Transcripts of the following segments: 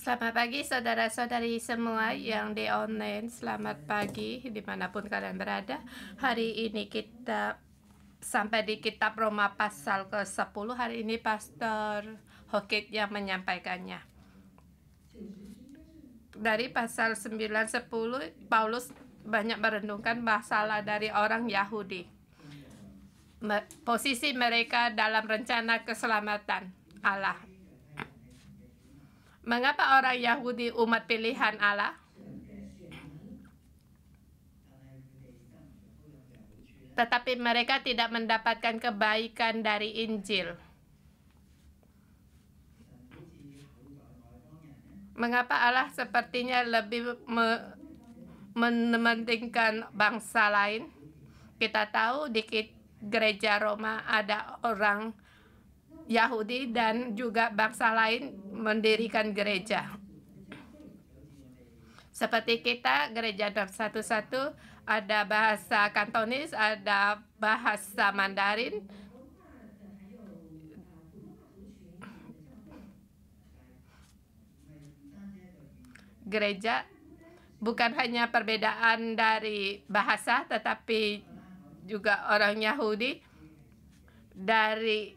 Selamat pagi saudara-saudari semua yang di online. Selamat pagi dimanapun kalian berada. Hari ini kita sampai di kitab Roma pasal ke-10. Hari ini Pastor Hokit yang menyampaikannya. Dari pasal 9-10, Paulus banyak merenungkan masalah dari orang Yahudi. Posisi mereka dalam rencana keselamatan Allah. Mengapa orang Yahudi umat pilihan Allah? Tetapi mereka tidak mendapatkan kebaikan dari Injil. Mengapa Allah sepertinya lebih mementingkan bangsa lain? Kita tahu di gereja Roma ada orang Yahudi dan juga bangsa lain mendirikan gereja. Seperti kita, gereja 611 ada bahasa Kantonis, ada bahasa Mandarin. Gereja bukan hanya perbedaan dari bahasa, tetapi juga orang Yahudi. Dari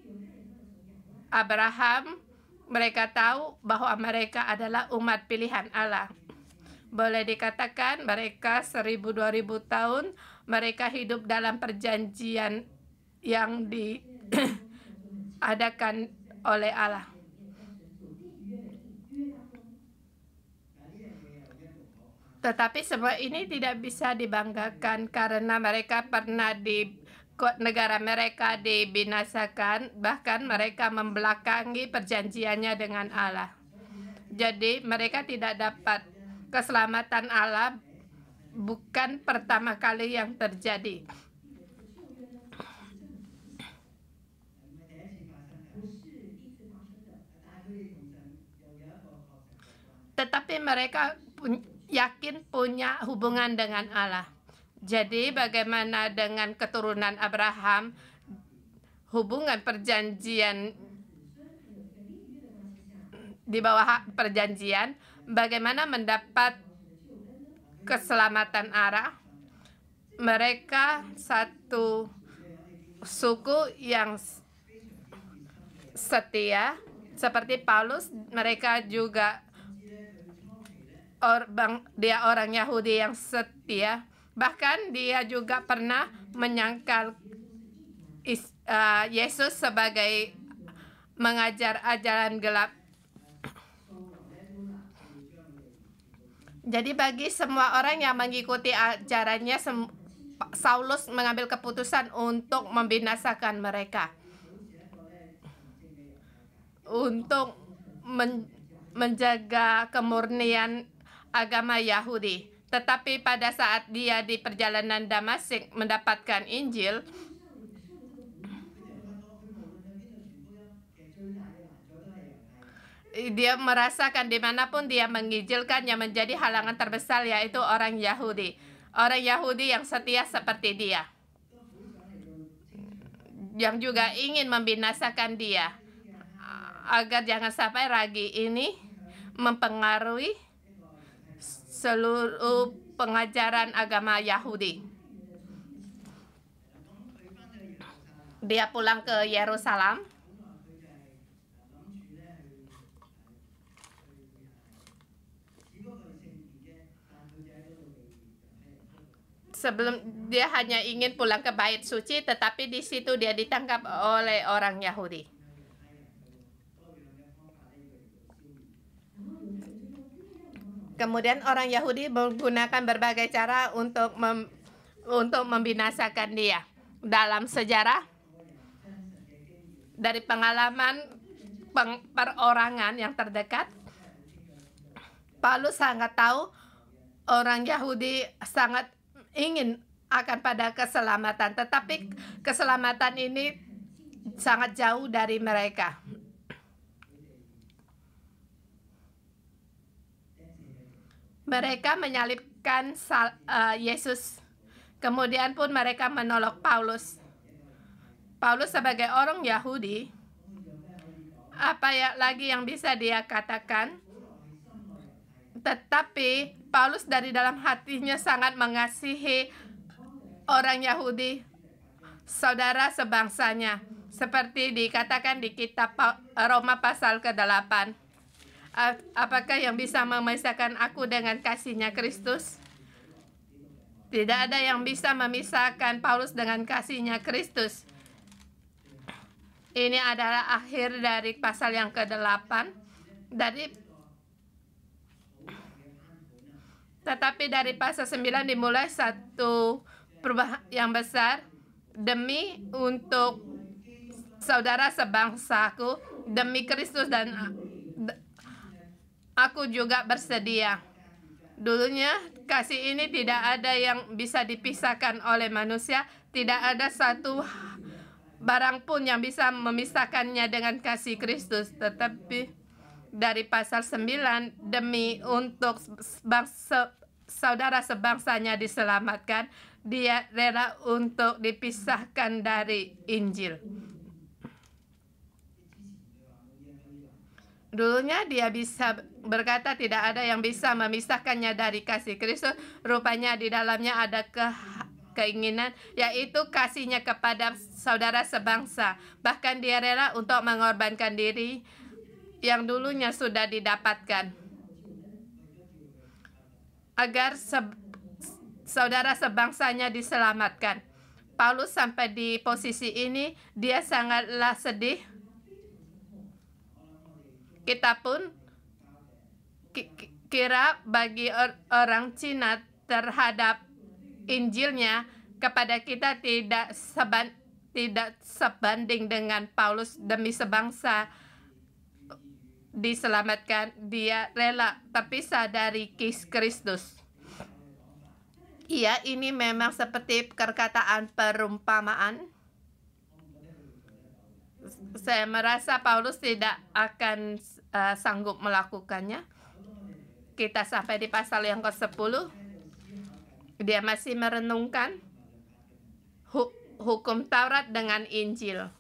Abraham, mereka tahu bahwa mereka adalah umat pilihan Allah. Boleh dikatakan mereka 1000-2000 tahun mereka hidup dalam perjanjian yang diadakan oleh Allah. Tetapi semua ini tidak bisa dibanggakan karena mereka pernah di negara mereka dibinasakan, bahkan mereka membelakangi perjanjiannya dengan Allah. Jadi mereka tidak dapat keselamatan Allah, bukan pertama kali yang terjadi. Tetapi mereka yakin punya hubungan dengan Allah. Jadi bagaimana dengan keturunan Abraham, hubungan perjanjian di bawah perjanjian, bagaimana mendapat keselamatan Allah? Mereka satu suku yang setia, seperti Paulus. Mereka juga dia orang Yahudi yang setia. Bahkan dia juga pernah menyangkal Yesus sebagai mengajar ajaran gelap. Jadi bagi semua orang yang mengikuti ajarannya, Saulus mengambil keputusan untuk membinasakan mereka, untuk menjaga kemurnian agama Yahudi. Tetapi pada saat dia di perjalanan Damaskus mendapatkan Injil, dia merasakan dimanapun dia menginjilkan yang menjadi halangan terbesar yaitu orang Yahudi. Orang Yahudi yang setia seperti dia, yang juga ingin membinasakan dia, agar jangan sampai ragi ini mempengaruhi seluruh pengajaran agama Yahudi. Dia pulang ke Yerusalem. Sebelum dia hanya ingin pulang ke bait suci, tetapi di situ dia ditangkap oleh orang Yahudi. Kemudian orang Yahudi menggunakan berbagai cara untuk membinasakan dia. Dalam sejarah, dari pengalaman perorangan yang terdekat, Paulus sangat tahu orang Yahudi sangat ingin akan pada keselamatan, tetapi keselamatan ini sangat jauh dari mereka. Mereka menyalibkan Yesus. Kemudian pun mereka menolak Paulus. Paulus sebagai orang Yahudi, apa lagi yang bisa dia katakan? Tetapi Paulus dari dalam hatinya sangat mengasihi orang Yahudi, saudara sebangsanya, seperti dikatakan di kitab Roma pasal ke-8. Apakah yang bisa memisahkan aku dengan kasih-Nya Kristus? Tidak ada yang bisa memisahkan Paulus dengan kasih-Nya Kristus. Ini adalah akhir dari pasal yang ke-8. Tetapi dari pasal 9 dimulai satu perubahan yang besar. Demi untuk saudara sebangsaku, demi Kristus dan aku juga bersedia. Dulunya kasih ini tidak ada yang bisa dipisahkan oleh manusia. Tidak ada satu barang pun yang bisa memisahkannya dengan kasih Kristus. Tetapi dari pasal 9, demi untuk saudara sebangsanya diselamatkan, dia rela untuk dipisahkan dari Injil. Dulunya dia bisa berkata tidak ada yang bisa memisahkannya dari kasih Kristus. Rupanya di dalamnya ada keinginan, yaitu kasihnya kepada saudara sebangsa. Bahkan dia rela untuk mengorbankan diri yang dulunya sudah didapatkan, agar saudara sebangsanya diselamatkan. Paulus sampai di posisi ini, dia sangatlah sedih. Kita pun kira bagi orang Cina terhadap Injilnya kepada kita tidak sebanding dengan Paulus. Demi sebangsa diselamatkan, dia rela terpisah dari Kristus. Iya, ini memang seperti perkataan perumpamaan. Saya merasa Paulus tidak akan sanggup melakukannya. Kita sampai di pasal yang ke-10. Dia masih merenungkan hukum Taurat dengan Injil.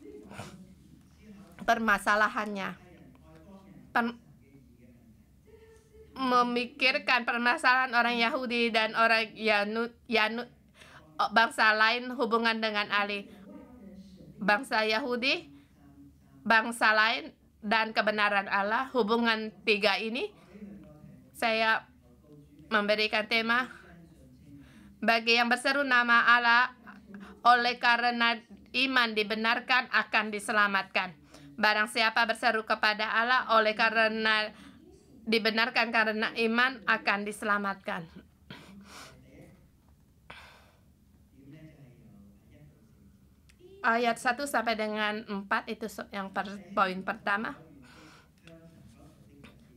Permasalahannya memikirkan permasalahan orang Yahudi dan orang bangsa lain hubungan dengan Ali. Bangsa Yahudi, bangsa lain, dan kebenaran Allah. Hubungan tiga ini saya memberikan tema bagi yang berseru nama Allah oleh karena iman dibenarkan akan diselamatkan. Barang siapa berseru kepada Allah oleh karena dibenarkan karena iman akan diselamatkan. Ayat 1 sampai dengan 4 itu yang poin pertama.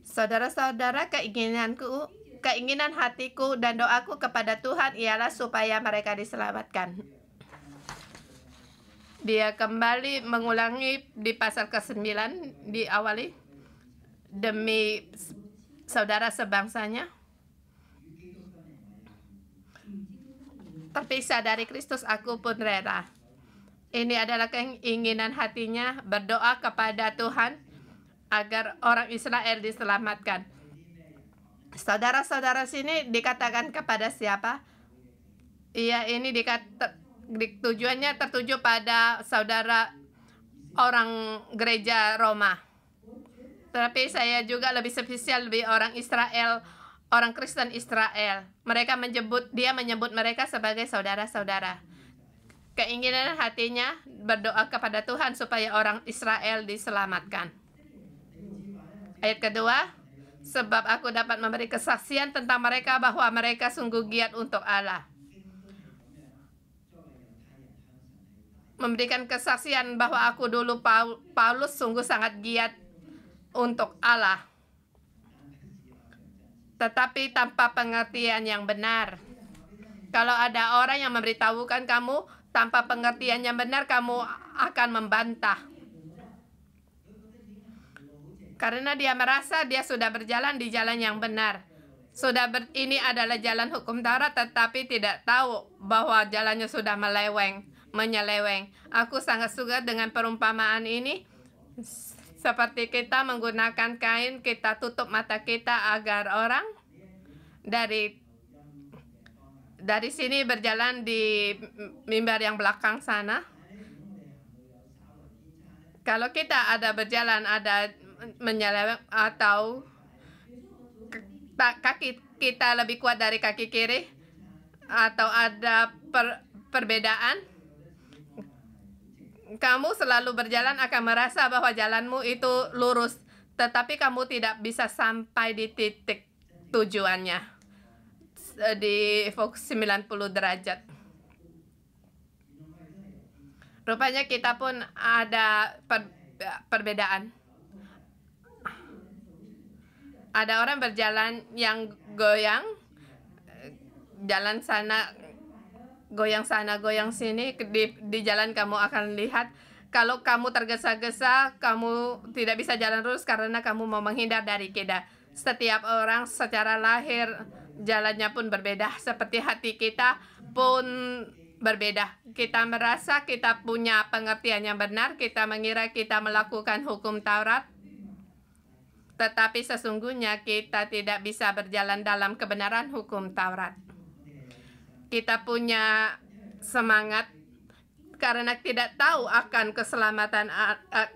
Saudara-saudara, keinginan hatiku dan doaku kepada Tuhan ialah supaya mereka diselamatkan. Dia kembali mengulangi di pasal ke-9 diawali, demi saudara sebangsanya terpisah dari Kristus, aku pun rela. Ini adalah keinginan hatinya, berdoa kepada Tuhan agar orang Israel diselamatkan. Saudara-saudara sini dikatakan kepada siapa? Iya, ini tujuannya tertuju pada saudara orang gereja Roma. Tetapi saya juga lebih spesial lebih orang Israel, orang Kristen Israel. Dia menyebut mereka sebagai saudara-saudara. Keinginan hatinya berdoa kepada Tuhan supaya orang Israel diselamatkan. Ayat kedua, sebab aku dapat memberi kesaksian tentang mereka bahwa mereka sungguh giat untuk Allah. Memberikan kesaksian bahwa aku dulu Paulus sungguh sangat giat untuk Allah, tetapi tanpa pengertian yang benar. Kalau ada orang yang memberitahukan kamu tanpa pengertian yang benar, kamu akan membantah. Karena dia merasa dia sudah berjalan di jalan yang benar. Ini adalah jalan hukum Taurat, tetapi tidak tahu bahwa jalannya sudah menyeleweng. Aku sangat suka dengan perumpamaan ini. Seperti kita menggunakan kain, kita tutup mata kita agar orang dari sini berjalan di mimbar yang belakang sana. Kalau kita ada berjalan, ada menyeleweng atau kaki kita lebih kuat dari kaki kiri, atau ada perbedaan, kamu selalu berjalan akan merasa bahwa jalanmu itu lurus, tetapi kamu tidak bisa sampai di titik tujuannya di fokus 90 derajat. Rupanya kita pun ada perbedaan. Ada orang berjalan yang goyang, jalan sana, goyang sini. Di jalan kamu akan lihat, kalau kamu tergesa-gesa, kamu tidak bisa jalan lurus karena kamu mau menghindar dari kita. Setiap orang secara lahir jalannya pun berbeda, seperti hati kita pun berbeda. Kita merasa kita punya pengertian yang benar, kita mengira kita melakukan hukum Taurat, tetapi sesungguhnya kita tidak bisa berjalan dalam kebenaran hukum Taurat. Kita punya semangat karena tidak tahu akan keselamatan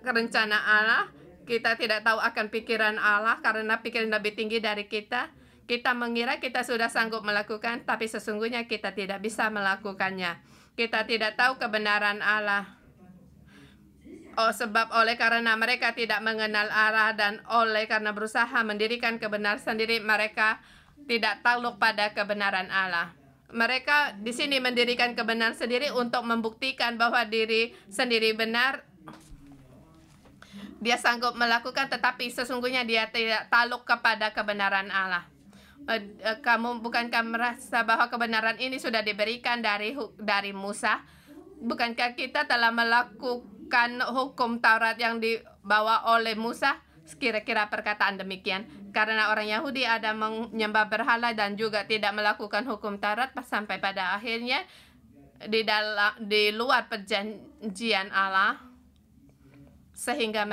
rencana Allah. Kita tidak tahu akan pikiran Allah karena pikiran lebih tinggi dari kita. Kita mengira kita sudah sanggup melakukan, tapi sesungguhnya kita tidak bisa melakukannya. Kita tidak tahu kebenaran Allah. Sebab oleh karena mereka tidak mengenal Allah dan oleh karena berusaha mendirikan kebenaran sendiri, mereka tidak takluk pada kebenaran Allah. Mereka di sini mendirikan kebenaran sendiri untuk membuktikan bahwa diri sendiri benar. Dia sanggup melakukan, tetapi sesungguhnya dia tidak takluk kepada kebenaran Allah. Bukankah merasa bahwa kebenaran ini sudah diberikan dari Musa? Bukankah kita telah melakukan hukum Taurat yang dibawa oleh Musa? Kira-kira perkataan demikian. Karena orang Yahudi ada menyembah berhala dan juga tidak melakukan hukum Taurat, sampai pada akhirnya di luar perjanjian Allah, sehingga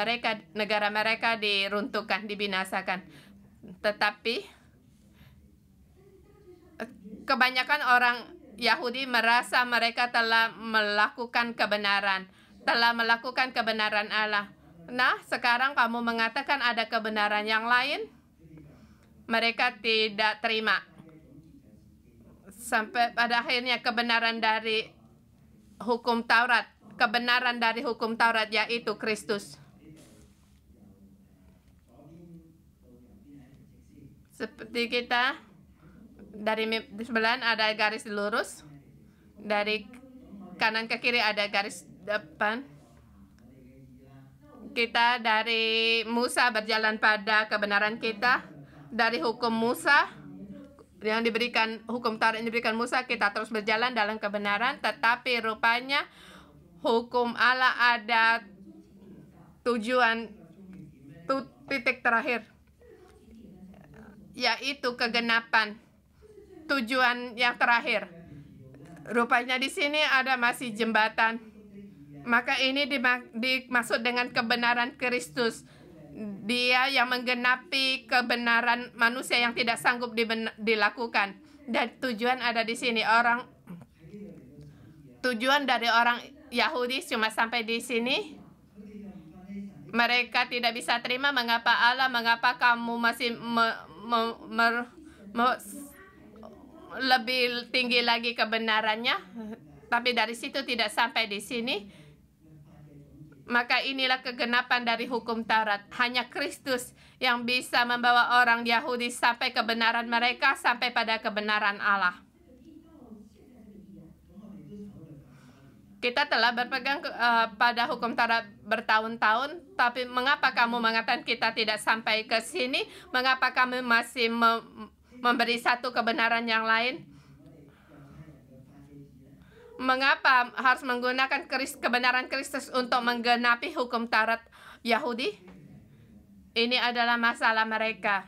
negara mereka diruntuhkan, dibinasakan. Tetapi kebanyakan orang Yahudi merasa mereka telah melakukan kebenaran Allah. Nah, sekarang kamu mengatakan ada kebenaran yang lain, mereka tidak terima. Sampai pada akhirnya kebenaran dari hukum Taurat, yaitu Kristus. Seperti kita, dari sebelah ada garis lurus, dari kanan ke kiri ada garis depan. Kita dari Musa berjalan pada kebenaran kita, dari hukum Musa yang diberikan, hukum Taurat yang diberikan Musa, kita terus berjalan dalam kebenaran. Tetapi rupanya hukum Allah ada tujuan, titik terakhir, yaitu kegenapan, tujuan yang terakhir. Rupanya di sini ada masih jembatan. Maka ini dimaksud dengan kebenaran Kristus. Dia yang menggenapi kebenaran manusia yang tidak sanggup dilakukan. Dan tujuan ada di sini. Tujuan dari orang Yahudi cuma sampai di sini. Mereka tidak bisa terima mengapa kamu masih lebih tinggi lagi kebenarannya. Tapi dari situ tidak sampai di sini. Maka inilah kegenapan dari hukum Taurat. Hanya Kristus yang bisa membawa orang Yahudi sampai kebenaran mereka, sampai pada kebenaran Allah. Kita telah berpegang pada hukum Taurat bertahun-tahun, tapi mengapa kamu mengatakan kita tidak sampai ke sini? Mengapa kami masih memberi satu kebenaran yang lain? Mengapa harus menggunakan kebenaran Kristus untuk menggenapi hukum Taurat Yahudi? Ini adalah masalah mereka,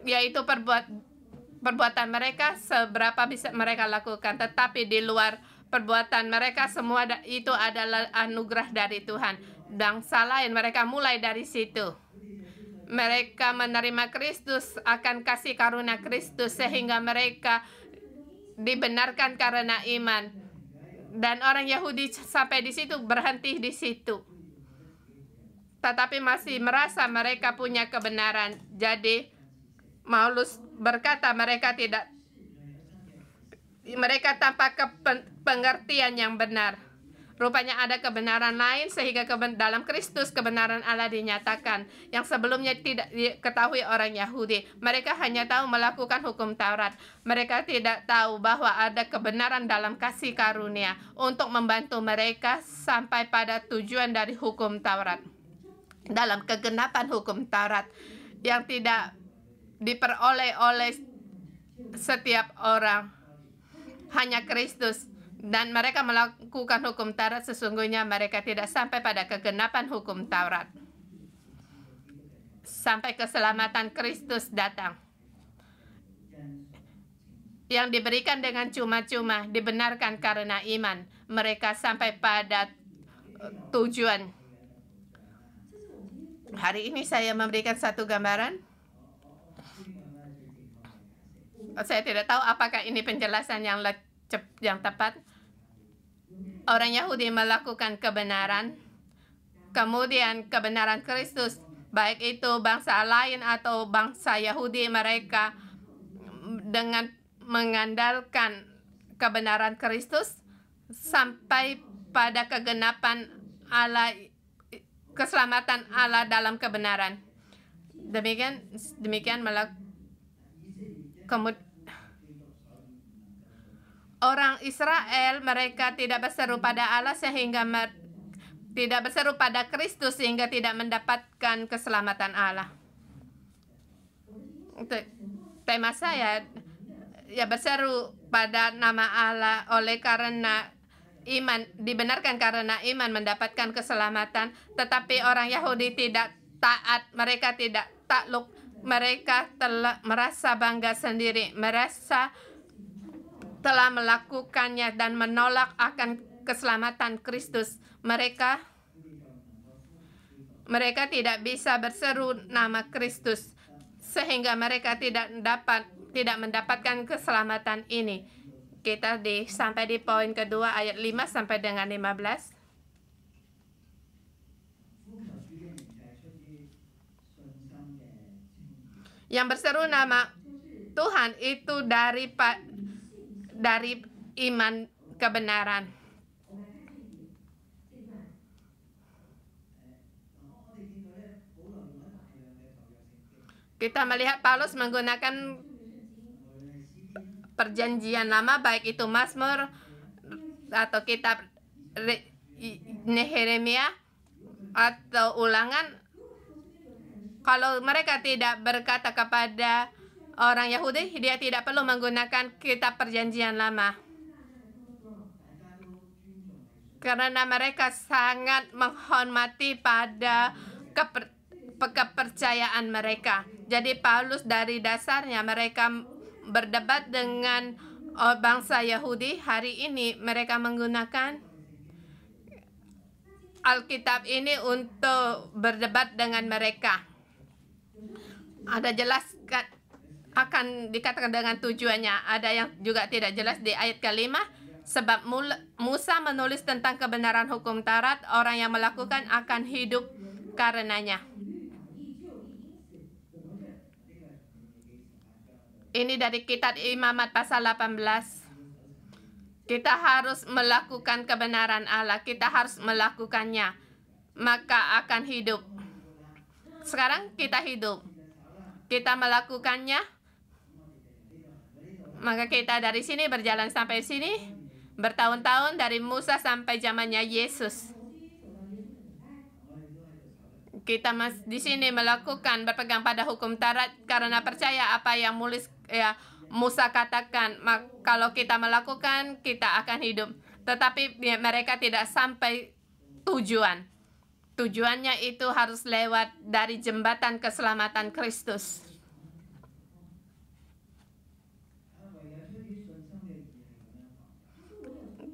yaitu perbuatan mereka seberapa bisa mereka lakukan. Tetapi di luar perbuatan mereka, semua itu adalah anugerah dari Tuhan. Bangsa lain mereka mulai dari situ. mereka menerima Kristus akan kasih karunia Kristus sehingga mereka dibenarkan karena iman. Dan orang Yahudi sampai di situ, berhenti di situ. Tetapi masih merasa mereka punya kebenaran. Jadi Paulus berkata mereka tanpa pengertian yang benar. Rupanya ada kebenaran lain sehingga dalam Kristus kebenaran Allah dinyatakan yang sebelumnya tidak diketahui orang Yahudi. Mereka hanya tahu melakukan hukum Taurat. Mereka tidak tahu bahwa ada kebenaran dalam kasih karunia untuk membantu mereka sampai pada tujuan dari hukum Taurat. Dalam kegenapan hukum Taurat yang tidak diperoleh oleh setiap orang, hanya Kristus. Dan mereka melakukan hukum Taurat, sesungguhnya mereka tidak sampai pada kegenapan hukum Taurat. Sampai keselamatan Kristus datang. Yang diberikan dengan cuma-cuma, dibenarkan karena iman. Mereka sampai pada tujuan. Hari ini saya memberikan satu gambaran. Saya tidak tahu apakah ini penjelasan yang tepat. Orang Yahudi melakukan kebenaran, kemudian kebenaran Kristus, baik itu bangsa lain atau bangsa Yahudi, mereka dengan mengandalkan kebenaran Kristus sampai pada kegenapan Allah, keselamatan Allah dalam kebenaran. Demikian orang Israel, mereka tidak berseru pada Allah sehingga tidak berseru pada Kristus sehingga tidak mendapatkan keselamatan Allah. Tema saya ya berseru pada nama Allah oleh karena iman, dibenarkan karena iman mendapatkan keselamatan. Tetapi orang Yahudi tidak taat, mereka tidak takluk, mereka telah merasa bangga sendiri, merasa telah melakukannya dan menolak akan keselamatan Kristus. Mereka tidak bisa berseru nama Kristus sehingga mereka tidak mendapatkan keselamatan ini. Kita sampai di poin kedua ayat 5 sampai dengan 15. Yang berseru nama Tuhan itu dari iman kebenaran. Kita melihat Paulus menggunakan perjanjian lama, baik itu Mazmur atau kitab Nehemia atau Ulangan. Kalau mereka tidak berkata kepada orang Yahudi, dia tidak perlu menggunakan kitab perjanjian lama. Karena mereka sangat menghormati pada kepercayaan mereka. Jadi Paulus dari dasarnya mereka berdebat dengan bangsa Yahudi. Hari ini mereka menggunakan Alkitab ini untuk berdebat dengan mereka. Ada jelas akan dikatakan dengan tujuannya. Ada yang juga tidak jelas di ayat kelima. Sebab Musa menulis tentang kebenaran hukum Taurat, orang yang melakukan akan hidup karenanya. Ini dari kitab Imamat pasal 18. Kita harus melakukan kebenaran Allah. Kita harus melakukannya. Maka akan hidup. Sekarang kita hidup. Kita melakukannya. Maka kita dari sini berjalan sampai sini. Bertahun-tahun dari Musa sampai zamannya Yesus. Kita di sini melakukan, berpegang pada hukum Taurat karena percaya apa yang Musa katakan. Kalau kita melakukan, kita akan hidup. Tetapi mereka tidak sampai tujuan. Tujuannya itu harus lewat dari jembatan keselamatan Kristus.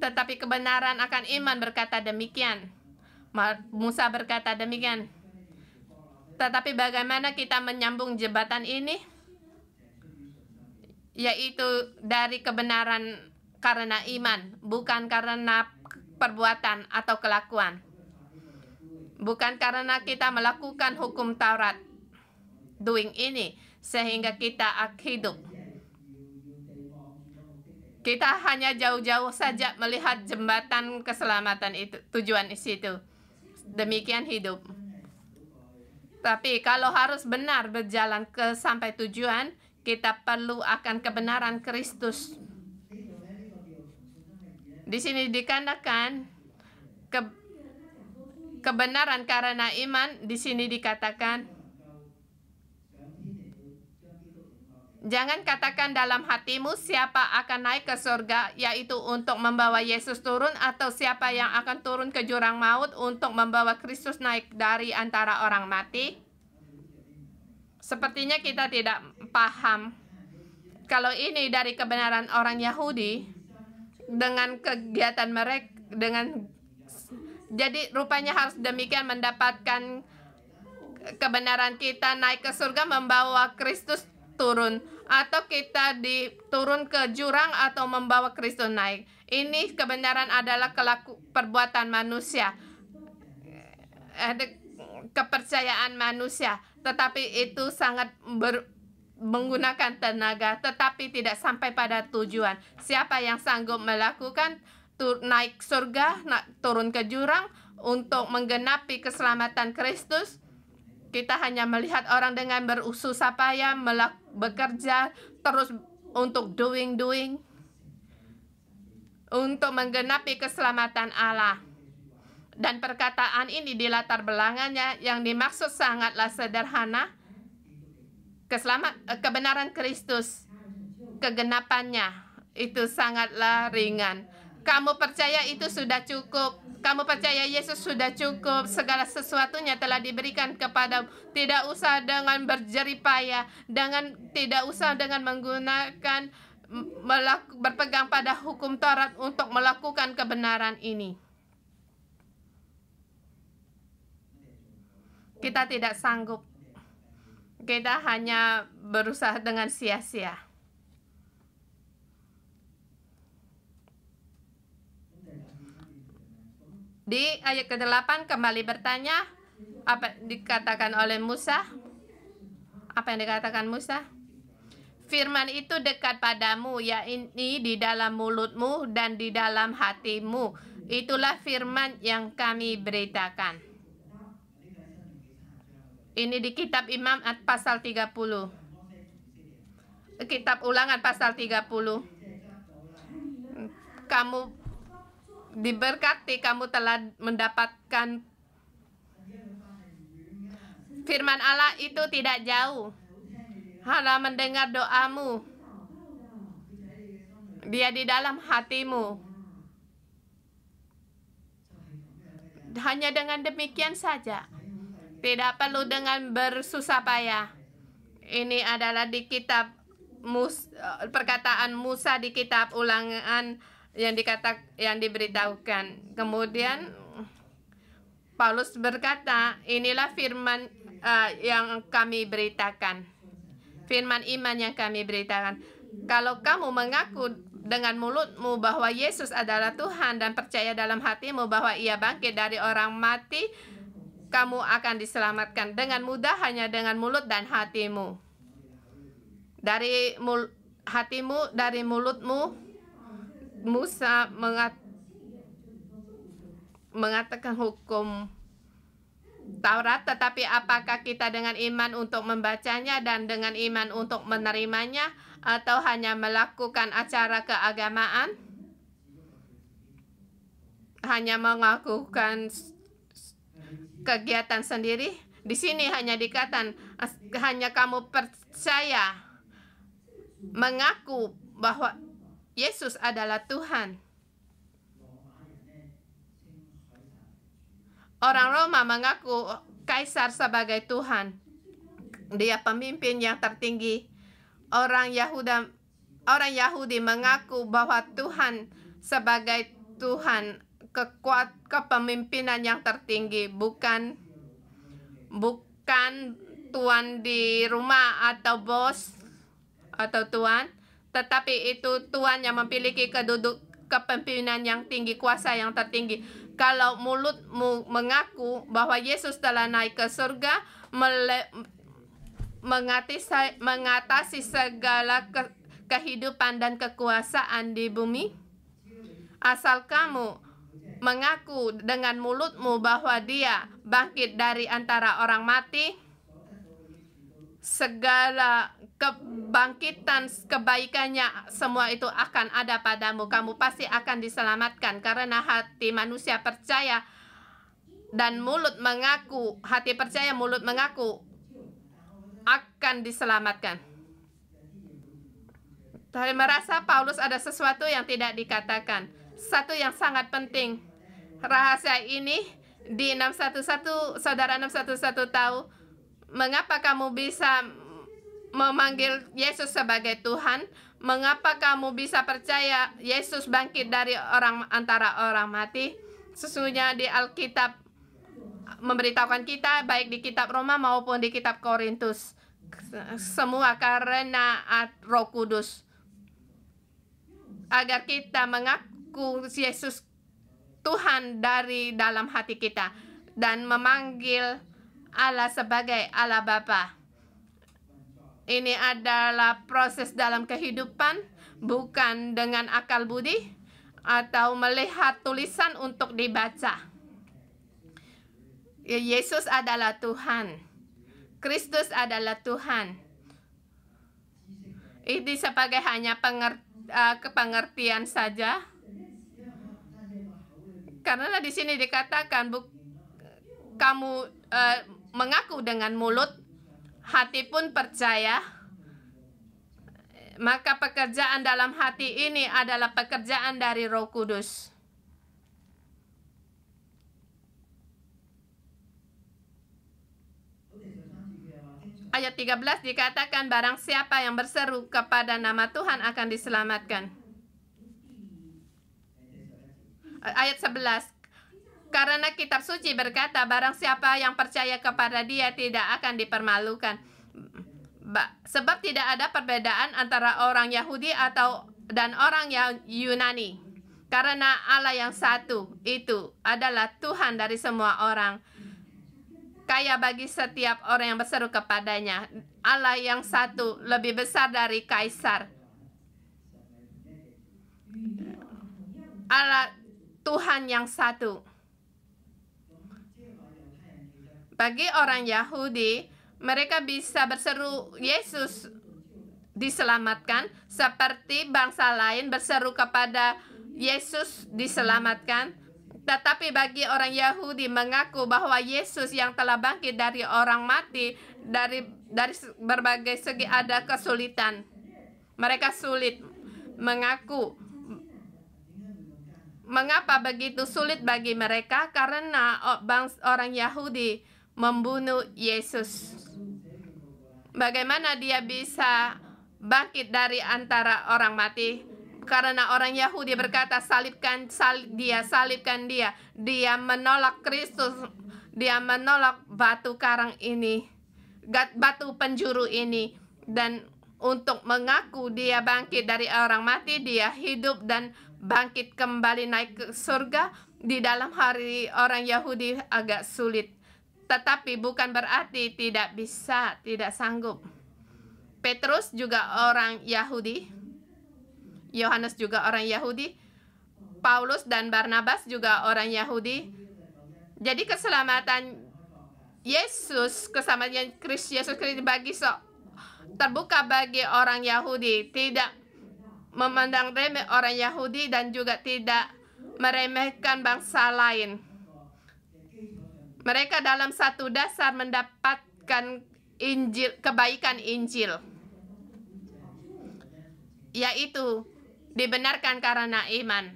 Tetapi kebenaran akan iman berkata demikian. Musa berkata demikian. Tetapi bagaimana kita menyambung jembatan ini? Yaitu dari kebenaran karena iman, bukan karena perbuatan atau kelakuan. Bukan karena kita melakukan hukum Taurat, doing ini, sehingga kita hidup. Kita hanya jauh-jauh saja melihat jembatan keselamatan itu, tujuan di situ. Demikian hidup. Tapi kalau harus benar berjalan ke sampai tujuan, kita perlu akan kebenaran Kristus. Di sini dikatakan kebenaran karena iman. Di sini dikatakan, jangan katakan dalam hatimu siapa akan naik ke surga, yaitu untuk membawa Yesus turun, atau siapa yang akan turun ke jurang maut untuk membawa Kristus naik dari antara orang mati. Sepertinya kita tidak paham. Kalau ini dari kebenaran orang Yahudi, dengan kegiatan mereka, jadi rupanya harus demikian mendapatkan kebenaran kita naik ke surga membawa Kristus turun, atau kita diturun ke jurang atau membawa Kristus naik. Ini kebenaran adalah perbuatan manusia, kepercayaan manusia, tetapi itu sangat menggunakan tenaga, tetapi tidak sampai pada tujuan. Siapa yang sanggup melakukan naik surga, turun ke jurang untuk menggenapi keselamatan Kristus? Kita hanya melihat orang dengan berusaha payah bekerja terus untuk doing untuk menggenapi keselamatan Allah. Dan perkataan ini di latar belakangnya yang dimaksud sangatlah sederhana. Kebenaran Kristus, kegenapannya itu sangatlah ringan. Kamu percaya itu sudah cukup. Kamu percaya Yesus sudah cukup. Segala sesuatunya telah diberikan kepada. Tidak usah dengan berjerih payah, tidak usah dengan menggunakan berpegang pada hukum Taurat untuk melakukan kebenaran ini. Kita tidak sanggup. Kita hanya berusaha dengan sia-sia. Di ayat ke-8 kembali bertanya, apa dikatakan oleh Musa? Apa yang dikatakan Musa? Firman itu dekat padamu, yakni di dalam mulutmu dan di dalam hatimu. Itulah firman yang kami beritakan. Ini di kitab Imam pasal 30. Kitab Ulangan pasal 30. Kamu diberkati, kamu telah mendapatkan firman Allah itu tidak jauh. Allah mendengar doamu. Dia di dalam hatimu. Hanya dengan demikian saja. Tidak perlu dengan bersusah payah. Ini adalah di kitab perkataan Musa di kitab Ulangan yang diberitahukan. Kemudian Paulus berkata, inilah firman yang kami beritakan. Firman iman yang kami beritakan. Kalau kamu mengaku dengan mulutmu bahwa Yesus adalah Tuhan dan percaya dalam hatimu bahwa Ia bangkit dari orang mati, kamu akan diselamatkan dengan mudah hanya dengan mulut dan hatimu. Dari hatimu, dari mulutmu, Musa mengatakan hukum Taurat, tetapi apakah kita dengan iman untuk membacanya dan dengan iman untuk menerimanya, atau hanya melakukan acara keagamaan, hanya melakukan kegiatan sendiri? Di sini hanya dikatakan hanya kamu percaya, mengaku bahwa Yesus adalah Tuhan. Orang Roma mengaku Kaisar sebagai Tuhan. Dia pemimpin yang tertinggi. Orang Yahudi mengaku bahwa Tuhan sebagai Tuhan, kepemimpinan yang tertinggi, bukan bukan tuan di rumah atau bos atau tuan, tetapi itu tuan yang memiliki kepemimpinan yang tinggi, kuasa yang tertinggi. Kalau mulutmu mengaku bahwa Yesus telah naik ke surga, mengatasi segala kehidupan dan kekuasaan di bumi, asal kamu mengaku dengan mulutmu bahwa Dia bangkit dari antara orang mati, segala kebangkitan kebaikannya semua itu akan ada padamu. Kamu pasti akan diselamatkan karena hati manusia percaya dan mulut mengaku, hati percaya, mulut mengaku akan diselamatkan. Tapi merasa Paulus ada sesuatu yang tidak dikatakan. Satu yang sangat penting. Rahasia ini di 611, saudara 611 tahu mengapa kamu bisa memanggil Yesus sebagai Tuhan? Mengapa kamu bisa percaya Yesus bangkit dari antara orang mati? Sesungguhnya di Alkitab memberitahukan kita, baik di kitab Roma maupun di kitab Korintus, semua karena Roh Kudus, agar kita mengaku Yesus Tuhan dari dalam hati kita dan memanggil Allah sebagai Allah Bapa. Ini adalah proses dalam kehidupan, bukan dengan akal budi atau melihat tulisan untuk dibaca. Yesus adalah Tuhan. Kristus adalah Tuhan. Ini sebagai hanya pengertian saja. Karena di sini dikatakan kamu mengaku dengan mulut, hati pun percaya, maka pekerjaan dalam hati ini adalah pekerjaan dari Roh Kudus. Ayat 13 dikatakan barang siapa yang berseru kepada nama Tuhan akan diselamatkan. Ayat 11, karena kitab suci berkata barang siapa yang percaya kepada Dia tidak akan dipermalukan. Sebab tidak ada perbedaan antara orang Yahudi dan orang yang Yunani. Karena Allah yang satu itu adalah Tuhan dari semua orang, kaya bagi setiap orang yang berseru kepadanya. Allah yang satu lebih besar dari kaisar. Allah Tuhan yang satu. Bagi orang Yahudi, mereka bisa berseru Yesus diselamatkan, seperti bangsa lain berseru kepada Yesus diselamatkan. Tetapi bagi orang Yahudi mengaku bahwa Yesus yang telah bangkit dari orang mati, dari berbagai segi ada kesulitan. Mereka sulit mengaku. Mengapa begitu sulit bagi mereka? Karena orang Yahudi membunuh Yesus. Bagaimana Dia bisa bangkit dari antara orang mati? Karena orang Yahudi berkata salibkan dia. Dia menolak Kristus. Dia menolak batu karang ini, batu penjuru ini. Dan untuk mengaku Dia bangkit dari orang mati, Dia hidup dan bangkit kembali naik ke surga, di dalam hari orang Yahudi agak sulit. Tetapi bukan berarti tidak bisa, tidak sanggup. Petrus juga orang Yahudi, Yohanes juga orang Yahudi, Paulus dan Barnabas juga orang Yahudi. Jadi keselamatan Yesus, keselamatan Yesus Kristus terbuka bagi orang Yahudi, tidak memandang remeh orang Yahudi dan juga tidak meremehkan bangsa lain. Mereka dalam satu dasar mendapatkan Injil, kebaikan Injil, yaitu dibenarkan karena iman.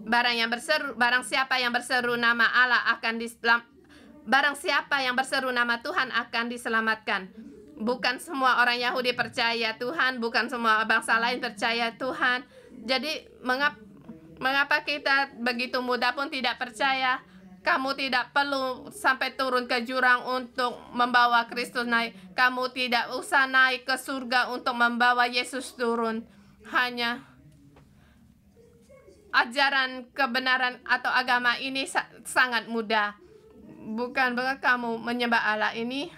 Barang siapa yang berseru nama Allah barang siapa yang berseru nama Tuhan akan diselamatkan. Bukan semua orang Yahudi percaya Tuhan, bukan semua bangsa lain percaya Tuhan. Jadi mengapa kita begitu mudah pun tidak percaya? Kamu tidak perlu sampai turun ke jurang untuk membawa Kristus naik. Kamu tidak usah naik ke surga untuk membawa Yesus turun. Hanya ajaran kebenaran atau agama ini sangat mudah. Bukan bahwa kamu menyembah Allah ini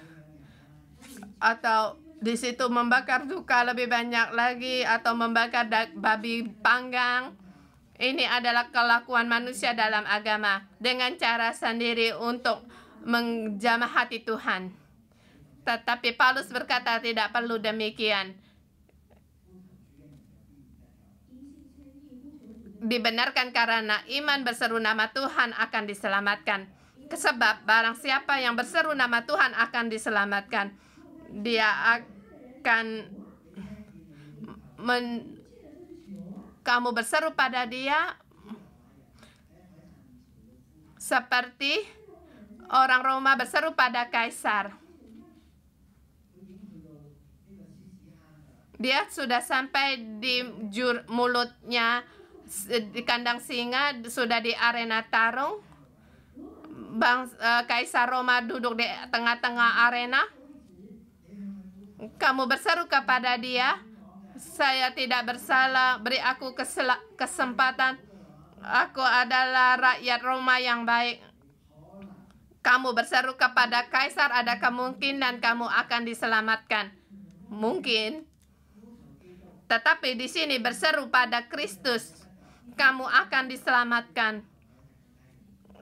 atau di situ membakar duka lebih banyak lagi atau membakar babi panggang. Ini adalah kelakuan manusia dalam agama dengan cara sendiri untuk menjamah hati Tuhan. Tetapi Paulus berkata tidak perlu demikian. Dibenarkan karena iman berseru nama Tuhan akan diselamatkan. Sebab barang siapa yang berseru nama Tuhan akan diselamatkan. Dia akan kamu berseru pada dia seperti orang Roma berseru pada kaisar. Dia sudah sampai di mulutnya di kandang singa, sudah di arena tarung. Kaisar Roma duduk di tengah-tengah arena. Kamu berseru kepada dia, saya tidak bersalah, beri aku kesempatan. Aku adalah rakyat Roma yang baik. Kamu berseru kepada kaisar, ada kemungkinan kamu akan diselamatkan. Mungkin. Tetapi di sini berseru pada Kristus, kamu akan diselamatkan.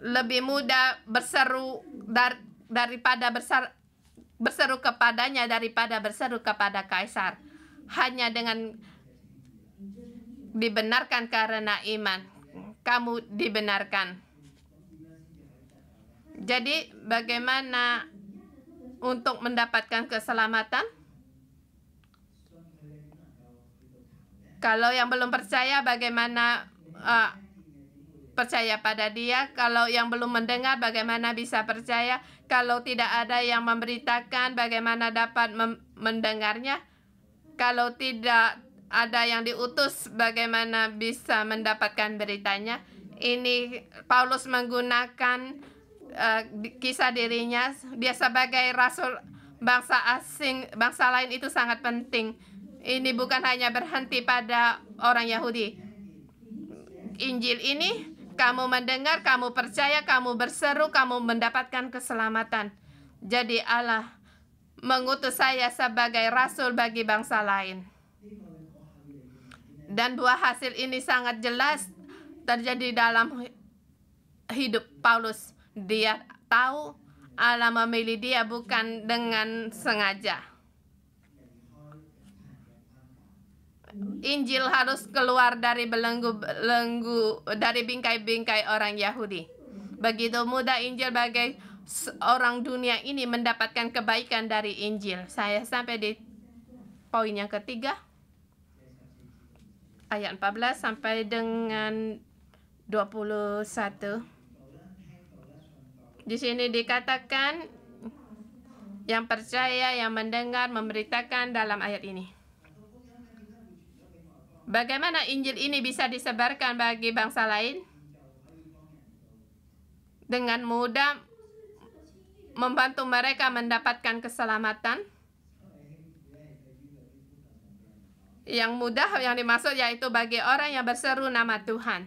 Lebih mudah berseru daripada berseru kepadanya daripada berseru kepada kaisar. Hanya dengan dibenarkan karena iman, kamu dibenarkan. Jadi bagaimana untuk mendapatkan keselamatan? Kalau yang belum percaya, bagaimana percaya pada dia? Kalau yang belum mendengar, bagaimana bisa percaya? Kalau tidak ada yang memberitakan, bagaimana dapat mendengarnya? Kalau tidak ada yang diutus, bagaimana bisa mendapatkan beritanya? Ini Paulus menggunakan kisah dirinya. Dia sebagai rasul bangsa asing, bangsa lain itu sangat penting. Ini bukan hanya berhenti pada orang Yahudi. Injil ini kamu mendengar, kamu percaya, kamu berseru, kamu mendapatkan keselamatan. Jadi Allah mengutus saya sebagai rasul bagi bangsa lain. Dan buah hasil ini sangat jelas terjadi dalam hidup Paulus. Dia tahu Allah memilih dia bukan dengan sengaja. Injil harus keluar dari belenggu dari bingkai-bingkai orang Yahudi. Begitu mudah Injil bagi orang dunia ini mendapatkan kebaikan dari Injil. Saya sampai di poin yang ketiga, ayat 14 sampai dengan 21. Di sini dikatakan yang percaya, yang mendengar, memberitakan dalam ayat ini. Bagaimana Injil ini bisa disebarkan bagi bangsa lain? Dengan mudah membantu mereka mendapatkan keselamatan. Yang mudah yang dimaksud yaitu bagi orang yang berseru nama Tuhan.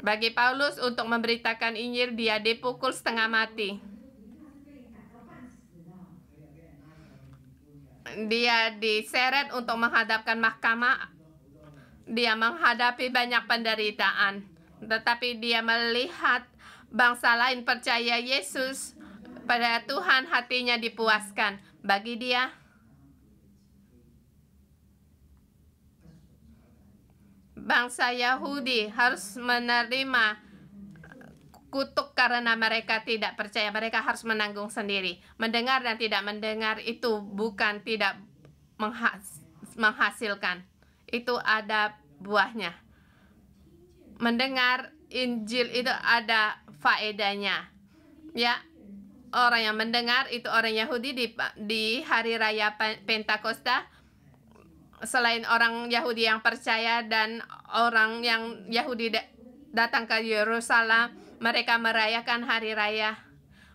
Bagi Paulus untuk memberitakan Injil, dia dipukul setengah mati. Dia diseret untuk menghadapkan mahkamah. Dia menghadapi banyak penderitaan. Tetapi dia melihat bangsa lain percaya Yesus pada Tuhan, hatinya dipuaskan. Bagi dia, bangsa Yahudi harus menerima kutuk karena mereka tidak percaya. Mereka harus menanggung sendiri. Mendengar dan tidak mendengar itu bukan tidak menghasilkan. Itu ada buahnya. Mendengar Injil itu ada faedahnya. Ya, orang yang mendengar itu orang Yahudi di hari raya Pentakosta. Selain orang Yahudi yang percaya dan orang yang Yahudi datang ke Yerusalem mereka merayakan hari raya.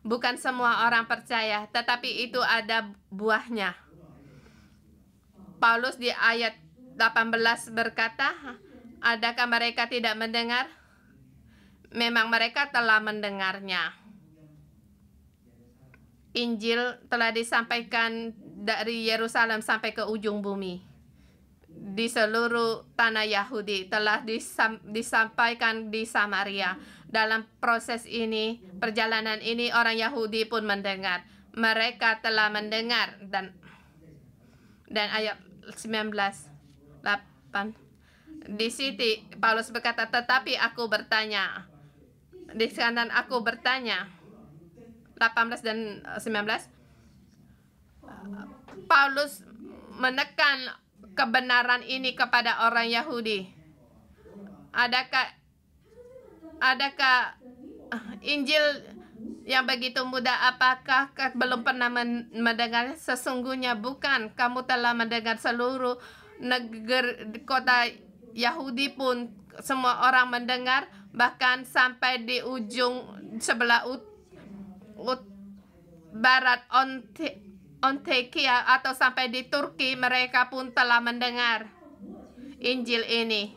Bukan semua orang percaya, tetapi itu ada buahnya. Paulus di ayat 18 berkata, adakah mereka tidak mendengar? Memang mereka telah mendengarnya. Injil telah disampaikan dari Yerusalem sampai ke ujung bumi. Di seluruh tanah Yahudi telah disampaikan di Samaria. Dalam proses ini, perjalanan ini, orang Yahudi pun mendengar. Mereka telah mendengar. Dan ayat 19, 8. Di situ Paulus berkata, tetapi aku bertanya. Di kanan aku bertanya. 18 dan 19. Paulus menekan kebenaran ini kepada orang Yahudi. Adakah Injil yang begitu mudah? Apakah belum pernah mendengar? Sesungguhnya bukan. Kamu telah mendengar. Seluruh negeri kota Yahudi pun semua orang mendengar, bahkan sampai di ujung sebelah barat Ontekia atau sampai di Turki, mereka pun telah mendengar Injil ini.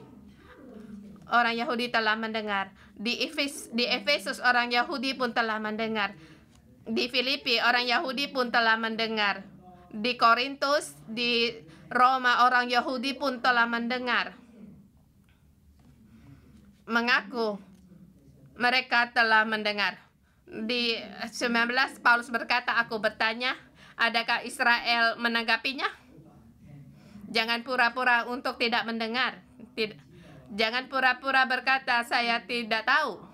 Orang Yahudi telah mendengar. Di Efesus orang Yahudi pun telah mendengar. Di Filipi orang Yahudi pun telah mendengar. Di Korintus, di Roma orang Yahudi pun telah mendengar. Mengaku mereka telah mendengar. Di 19 Paulus berkata, aku bertanya, adakah Israel menanggapinya? Jangan pura-pura untuk tidak mendengar. Jangan pura-pura berkata, saya tidak tahu.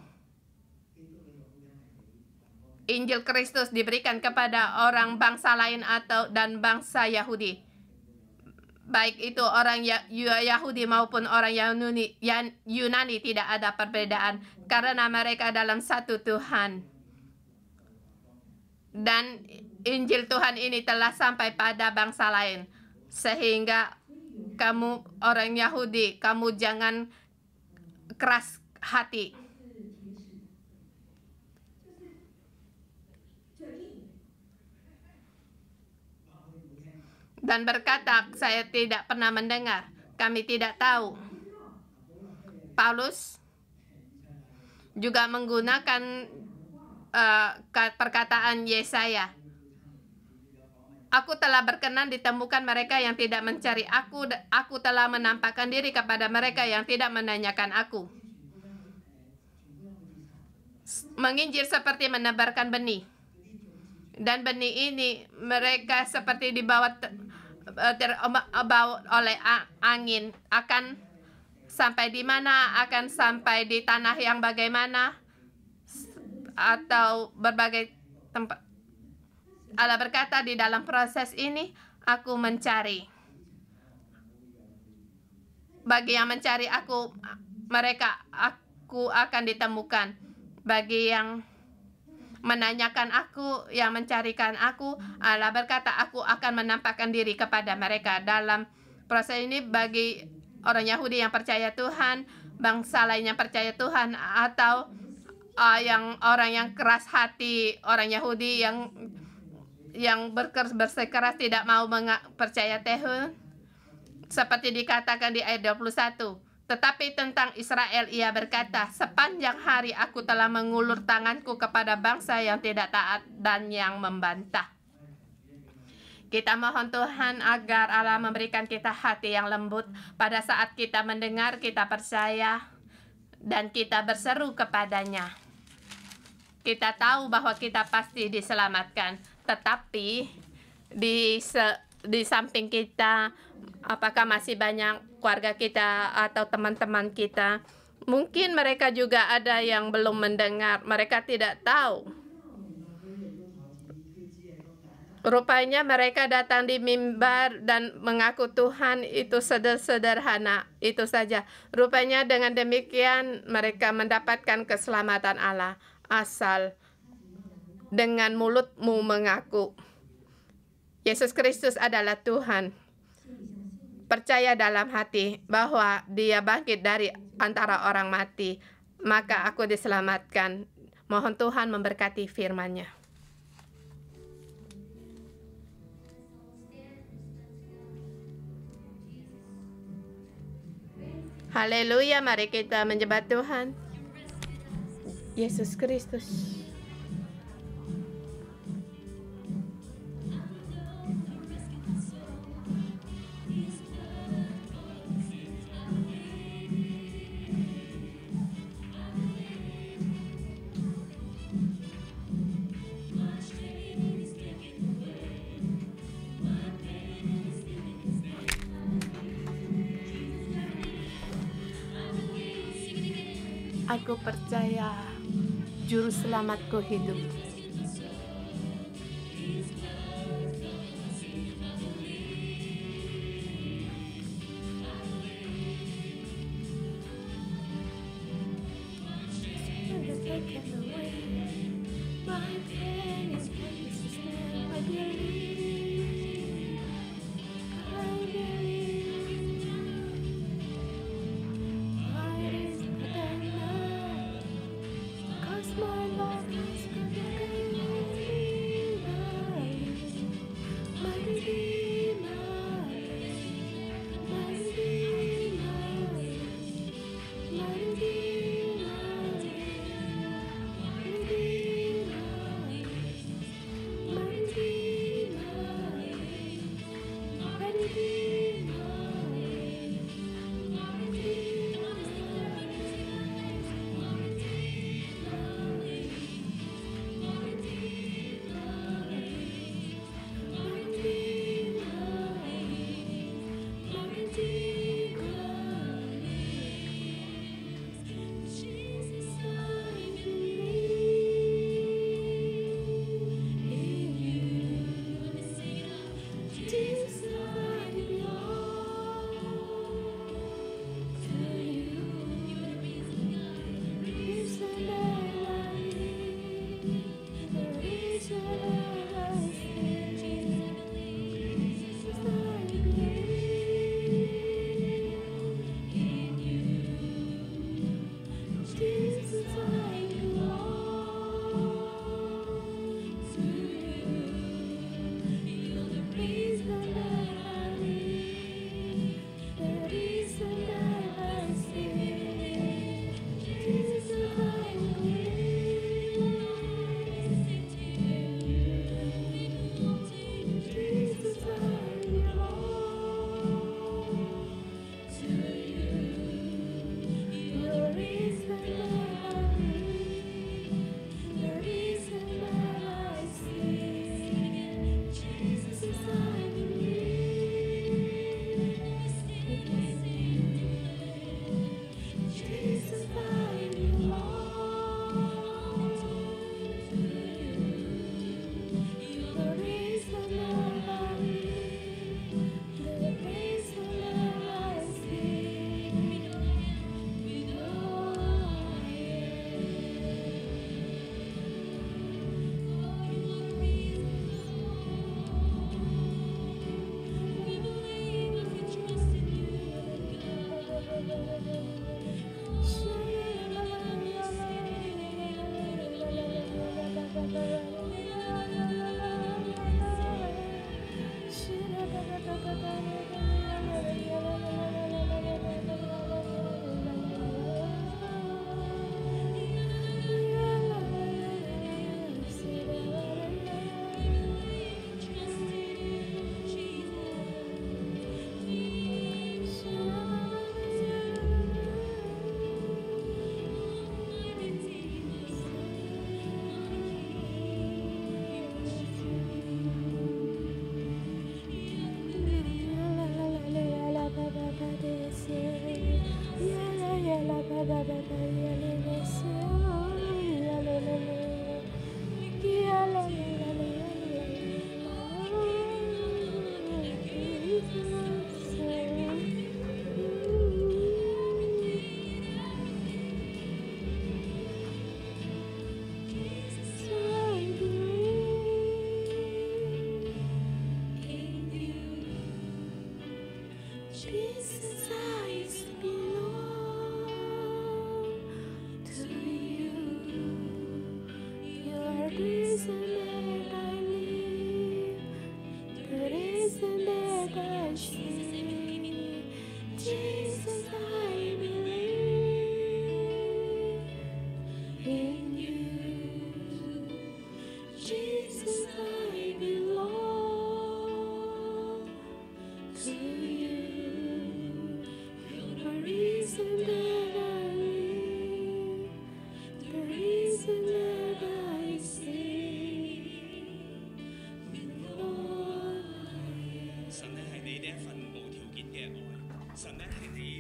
Injil Kristus diberikan kepada orang bangsa lain dan bangsa Yahudi. Baik itu orang Yahudi maupun orang Yunani, tidak ada perbedaan. Karena mereka dalam satu Tuhan. Dan Injil Tuhan ini telah sampai pada bangsa lain. Sehingga kamu orang Yahudi, kamu jangan keras hati. Dan berkata, saya tidak pernah mendengar, kami tidak tahu. Paulus juga menggunakan perkataan Yesaya. Aku telah berkenan ditemukan mereka yang tidak mencari aku. Aku telah menampakkan diri kepada mereka yang tidak menanyakan aku. Menginjil seperti menebarkan benih. Dan benih ini mereka seperti dibawa oleh angin. Akan sampai di mana? Akan sampai di tanah yang bagaimana? Atau berbagai tempat. Allah berkata, di dalam proses ini aku mencari. Bagi yang mencari aku akan ditemukan. Bagi yang menanyakan aku, yang mencarikan aku, Allah berkata, aku akan menampakkan diri kepada mereka. Dalam proses ini, bagi orang Yahudi yang percaya Tuhan, bangsa lain yang percaya Tuhan, atau orang yang keras hati, orang Yahudi yang bersikeras tidak mau percaya Tuhan, seperti dikatakan di ayat 21. Tetapi tentang Israel ia berkata, sepanjang hari aku telah mengulur tanganku kepada bangsa yang tidak taat dan yang membantah. Kita mohon Tuhan agar Allah memberikan kita hati yang lembut. Pada saat kita mendengar, kita percaya dan kita berseru kepadanya. Kita tahu bahwa kita pasti diselamatkan. Tetapi di samping kita, apakah masih banyak keluarga kita atau teman-teman kita? Mungkin mereka juga ada yang belum mendengar. Mereka tidak tahu. Rupanya mereka datang di mimbar dan mengaku Tuhan itu sederhana. Itu saja. Rupanya dengan demikian mereka mendapatkan keselamatan Allah. Asal dengan mulutmu mengaku Yesus Kristus adalah Tuhan. Percaya dalam hati bahwa Dia bangkit dari antara orang mati. maka aku diselamatkan. Mohon Tuhan memberkati firman-Nya. Haleluya, mari kita menyembah Tuhan. Yesus Kristus. Aku percaya Juru Selamatku hidup.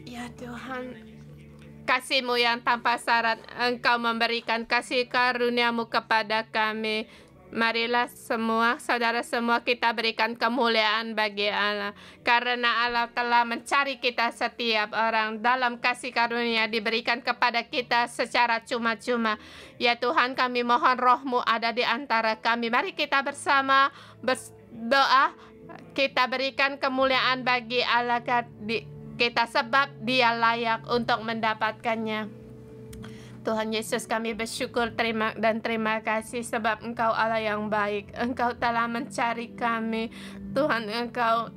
Ya Tuhan, kasih-Mu yang tanpa syarat, Engkau memberikan kasih karunia-Mu kepada kami. Marilah semua, saudara semua, kita berikan kemuliaan bagi Allah. Karena Allah telah mencari kita setiap orang dalam kasih karunia diberikan kepada kita secara cuma-cuma. Ya Tuhan, kami mohon Roh-Mu ada di antara kami. Mari kita bersama berdoa. Kita berikan kemuliaan bagi Allah kita sebab Dia layak untuk mendapatkannya. Tuhan Yesus, kami bersyukur terima kasih sebab Engkau Allah yang baik. Engkau telah mencari kami. Tuhan, Engkau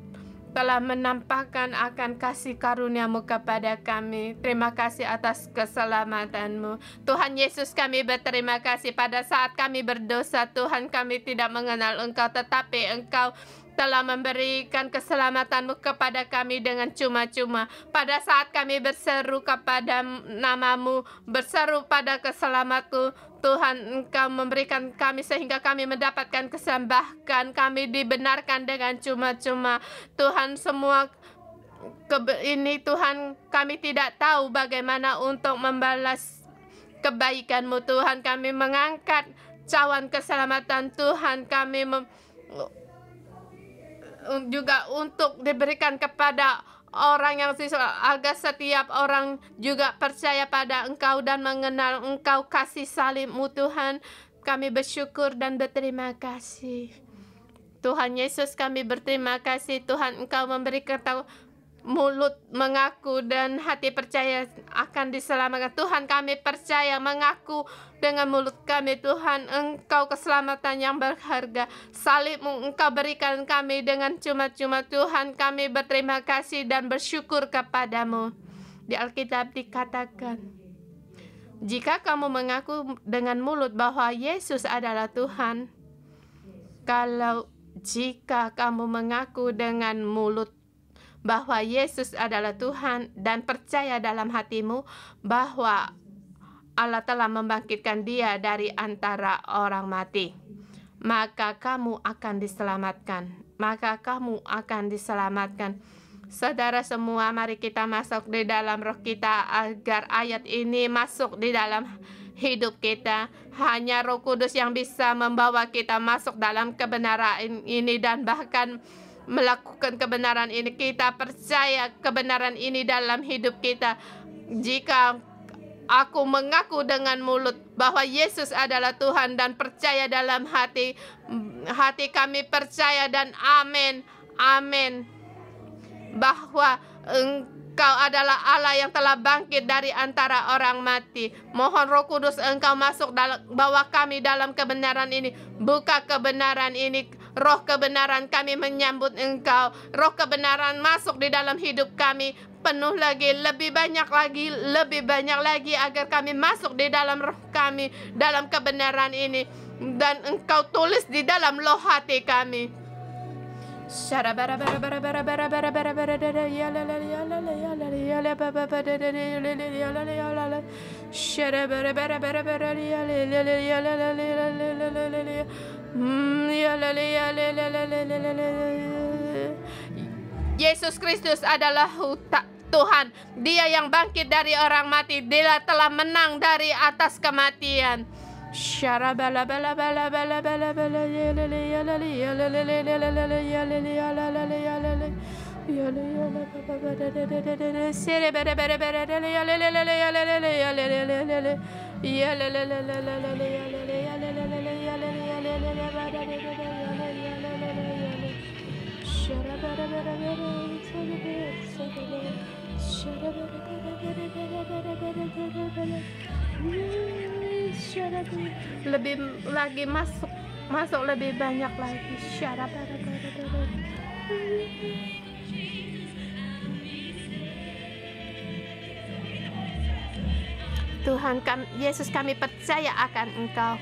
telah menampakkan akan kasih karunia-Mu kepada kami. Terima kasih atas keselamatan-Mu. Tuhan Yesus, kami berterima kasih pada saat kami berdosa. Tuhan, kami tidak mengenal Engkau, tetapi Engkau telah memberikan keselamatan-Mu kepada kami dengan cuma-cuma. Pada saat kami berseru kepada nama-Mu, berseru pada keselamatan-Mu, Tuhan, Engkau memberikan kami sehingga kami mendapatkan kesembahan, kami dibenarkan dengan cuma-cuma. Tuhan, semua ini Tuhan, kami tidak tahu bagaimana untuk membalas kebaikan-Mu. Tuhan, kami mengangkat cawan keselamatan Tuhan, kami juga untuk diberikan kepada orang yang agar setiap orang juga percaya pada Engkau dan mengenal Engkau, kasih salib-Mu. Tuhan, kami bersyukur dan berterima kasih. Tuhan Yesus, kami berterima kasih. Tuhan, Engkau memberikan mulut mengaku dan hati percaya akan diselamatkan. Tuhan, kami percaya mengaku dengan mulut kami. Tuhan, Engkau keselamatan yang berharga. Salib-Mu Engkau berikan kami dengan cuma-cuma. Tuhan, kami berterima kasih dan bersyukur kepadamu. Di Alkitab dikatakan, jika kamu mengaku dengan mulut bahwa Yesus adalah Tuhan, jika kamu mengaku dengan mulut bahwa Yesus adalah Tuhan dan percaya dalam hatimu bahwa Allah telah membangkitkan Dia dari antara orang mati, maka kamu akan diselamatkan. Maka kamu akan diselamatkan. Saudara semua, mari kita masuk di dalam roh kita agar ayat ini masuk di dalam hidup kita. Hanya Roh Kudus yang bisa membawa kita masuk dalam kebenaran ini dan bahkan melakukan kebenaran ini. Kita percaya kebenaran ini dalam hidup kita. Jika aku mengaku dengan mulut bahwa Yesus adalah Tuhan dan percaya dalam hati kami percaya dan amin, amin, bahwa Engkau adalah Allah yang telah bangkit dari antara orang mati. Mohon Roh Kudus Engkau masuk bawa kami dalam kebenaran ini. Buka kebenaran ini. Roh kebenaran, kami menyambut Engkau. Roh kebenaran masuk di dalam hidup kami. Penuh lagi, lebih banyak lagi agar kami masuk di dalam roh kami, dalam kebenaran ini. Dan Engkau tulis di dalam loh hati kami. Yesus Kristus adalah Tuhan. Dia yang bangkit dari orang mati. Dia telah menang dari atas kematian. Lebih lagi masuk lebih banyak lagi. Tuhan, Yesus, kami percaya akan Engkau.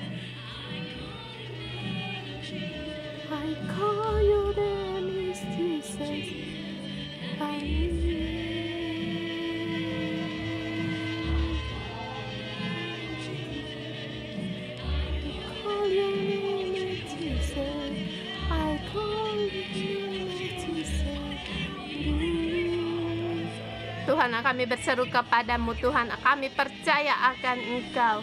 I call your name is Jesus. Tuhan, kami berseru kepadamu Tuhan, kami percaya akan Engkau.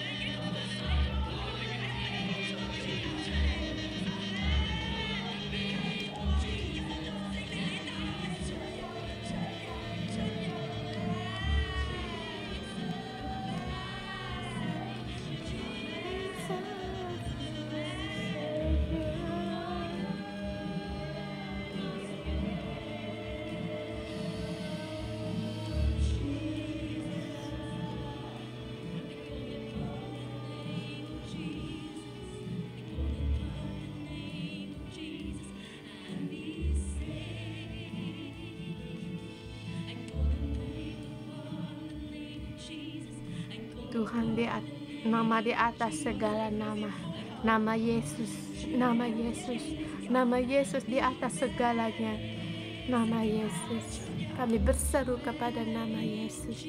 Tuhan, nama di atas segala nama, nama Yesus, nama Yesus, nama Yesus di atas segalanya, nama Yesus. Kami berseru kepada nama Yesus.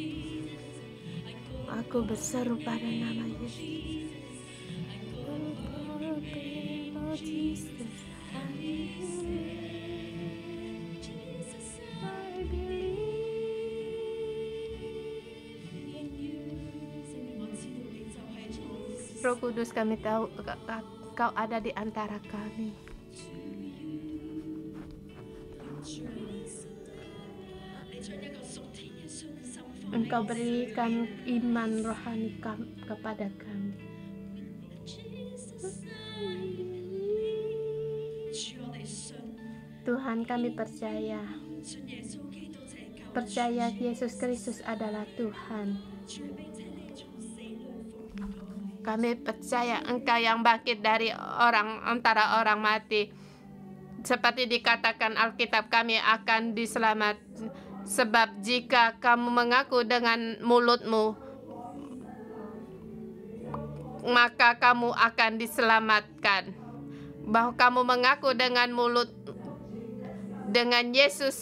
Aku berseru pada nama Yesus. Roh Kudus, kami tahu Kau ada di antara kami. Engkau berikan iman rohani kepada kami. Tuhan, kami percaya Yesus Kristus adalah Tuhan. Kami percaya Engkau yang bangkit dari antara orang mati. Seperti dikatakan Alkitab, kami akan diselamatkan. Sebab jika kamu mengaku dengan mulutmu, maka kamu akan diselamatkan. Bahwa kamu mengaku dengan mulut dengan Yesus.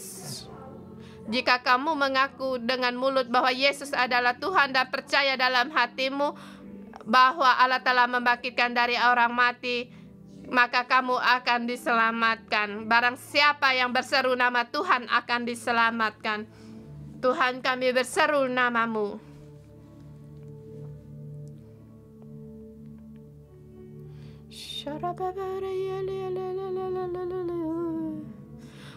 Jika kamu mengaku dengan mulut bahwa Yesus adalah Tuhan dan percaya dalam hatimu bahwa Allah telah membangkitkan dari orang mati, maka kamu akan diselamatkan. Barang siapa yang berseru nama Tuhan akan diselamatkan. Tuhan, kami berseru namamu.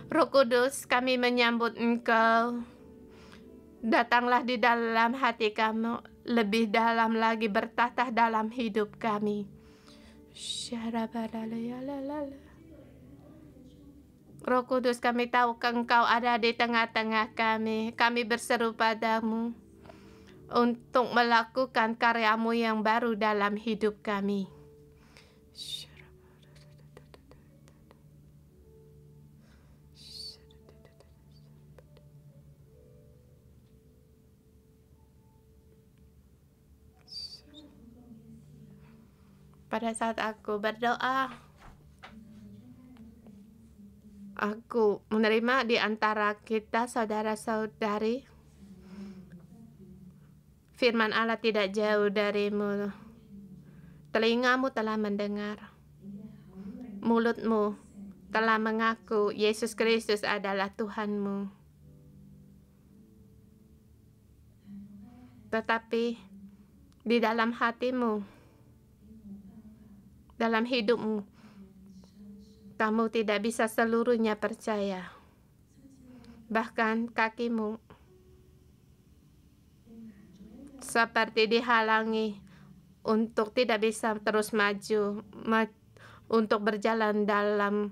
Roh Kudus, kami menyambut Engkau. Datanglah di dalam hati kami, lebih dalam lagi bertatah dalam hidup kami. Roh Kudus, kami tahu Engkau ada di tengah-tengah kami. Kami berseru padamu untuk melakukan karya-Mu yang baru dalam hidup kami. Pada saat aku berdoa, aku menerima di antara kita saudara-saudari, firman Allah tidak jauh darimu. Telingamu telah mendengar, mulutmu telah mengaku Yesus Kristus adalah Tuhanmu. Tetapi di dalam hatimu, dalam hidupmu, kamu tidak bisa seluruhnya percaya. Bahkan kakimu seperti dihalangi untuk tidak bisa terus maju, untuk berjalan dalam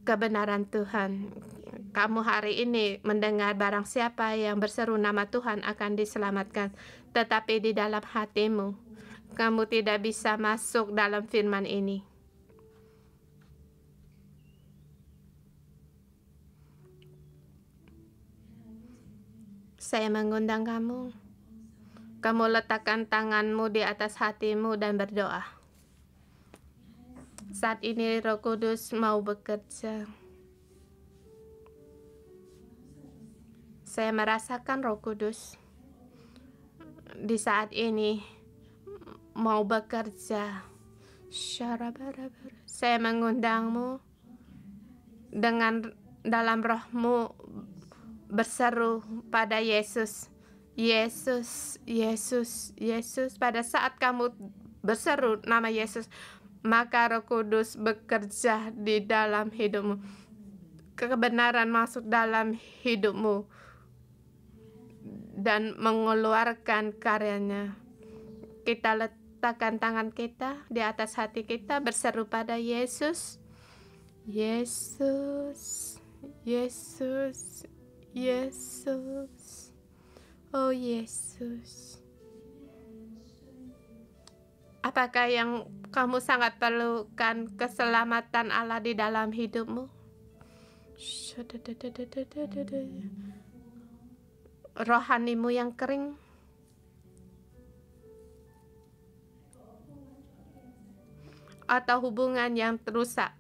kebenaran Tuhan. Kamu hari ini mendengar barang siapa yang berseru nama Tuhan akan diselamatkan. Tetapi di dalam hatimu, kamu tidak bisa masuk dalam firman ini. Saya mengundang kamu. Kamu letakkan tanganmu di atas hatimu dan berdoa. Saat ini Roh Kudus mau bekerja. Saya merasakan Roh Kudus di saat ini mau bekerja. Saya mengundangmu dengan dalam rohmu, berseru pada Yesus, Yesus, Yesus, Yesus. Pada saat kamu berseru nama Yesus, maka Roh Kudus bekerja di dalam hidupmu. Kebenaran masuk dalam hidupmu dan mengeluarkan karyanya. Kita letakkan tangan kita di atas hati kita, berseru pada Yesus, Yesus, Yesus, Yesus, oh Yesus. Apakah yang kamu sangat perlukan keselamatan Allah di dalam hidupmu? Rohanimu yang kering, atau hubungan yang rusak?